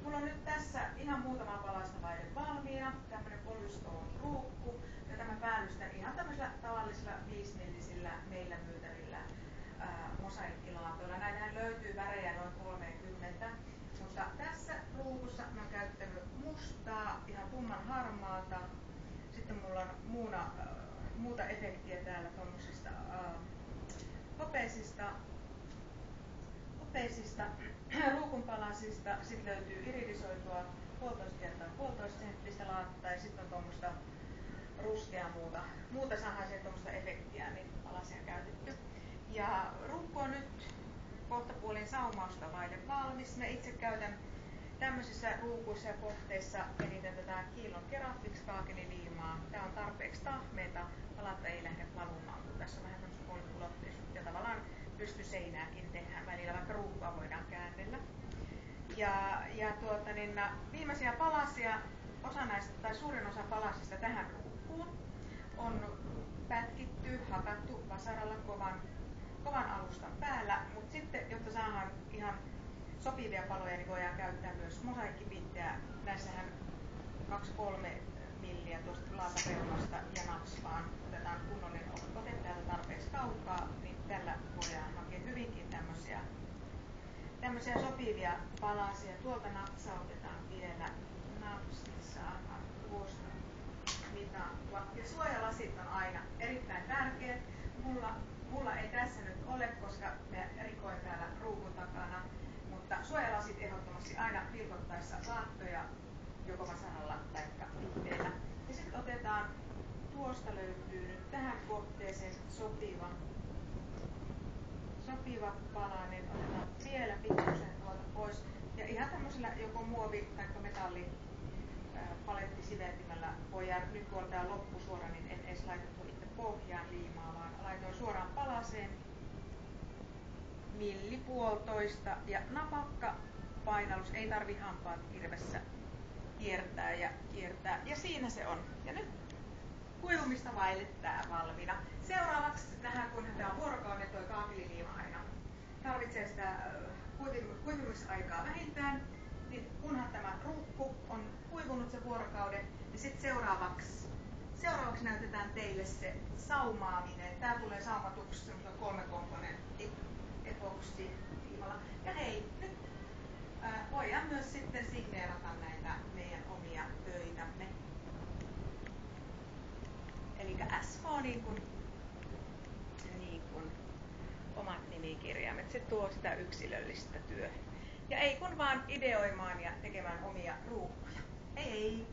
Mulla on nyt tässä ihan muutama palasta vaille valmiina, tämmönen Polystone ruukku, jota mä päällystän ihan tämmöisillä tavallisilla 5-millisillä meillä myytävillä mosaikkilaakoilla. Näitähän löytyy värejä noin 30, mutta tässä ruukussa mä oon käyttänyt mustaa, ihan tumman harmaata. Sitten mulla on muuta efektiä täällä tommosista hopeisista ruukunpalasista. Sitten löytyy iridisoitua 1,5 senttistä laatta ja sitten on tuommoista ruskea muuta saadaan siihen tuommoista efektiä, niin palasia käytetty. Ja ruukku on nyt kohtapuolin saumausta vaille valmis. Mä itse käytän tämmöisissä ruukuissa ja kohteissa eniten tätä Kiilon Kerafix kaakeliliimaa. Tää on tarpeeksi tahmeeta, palat ei lähde valumaan, kun tässä on vähän tämmöistä kolmiulotteisuutta ja tavallaan pystyseinääkin tehdään välillä, vaikka ruukkua voidaan käännellä. Viimeisiä palasia, suurin osa palasista tähän ruukkuun on pätkitty, hakattu vasaralla kovan alustan päällä, mutta sitten, jotta saadaan ihan sopivia paloja, niin voidaan käyttää myös mosaikkipittejä. Näissähän 2-3 milliä tuosta laatareunasta ja napsvaan otetaan kunnollinen ote täältä tarpeeksi kaukaa, niin tällä voidaan hakea hyvinkin tämmöisiä sopivia palasia. Tuolta napsautetaan vielä napsit, saadaan tuosta mitattua. Ja suojalasit on aina erittäin tärkeät. Mulla ei tässä nyt ole, koska mä rikoin täällä ruukun takana, mutta suojalasit ehdottomasti aina pilkottaessa laattoja joko vasaralla tai pitteellä. Ja sitten otetaan, tuosta löytyy nyt tähän kohteeseen sopiva palanen, otetaan vielä pikkusen tuolta pois. Ja ihan tämmöisellä joko muovi- tai metallipalettisiväätimellä voidaan, nyt kun on tää loppusuora, niin en edes laitettu itse pohjaan liimaa, vaan laitoin suoraan palaseen 1,5 ja napakka painallus, ei tarvi hampaat kirvessä kiertää. Ja siinä se on. Ja nyt kuivumista vaille tää valmiina. Seuraavaksi tähän, kun tämä on vuorokauden toi kaakeliliima aina tarvitsee sitä kuivumisaikaa vähintään, niin kunhan tämä ruukku on kuivunut sen vuorokauden, niin sitten seuraavaksi näytetään teille se saumaaminen. Tää tulee saumatuksi semmoisella 3-komponentti epoksiviivalla. Ja hei, nyt voidaan myös sitten signeerata näitä meidän omia töitämme. Eli SH niin kuin omat nimikirjaimet. Se tuo sitä yksilöllistä työtä. Ja ei kun vaan ideoimaan ja tekemään omia ruukkuja. Hei hei!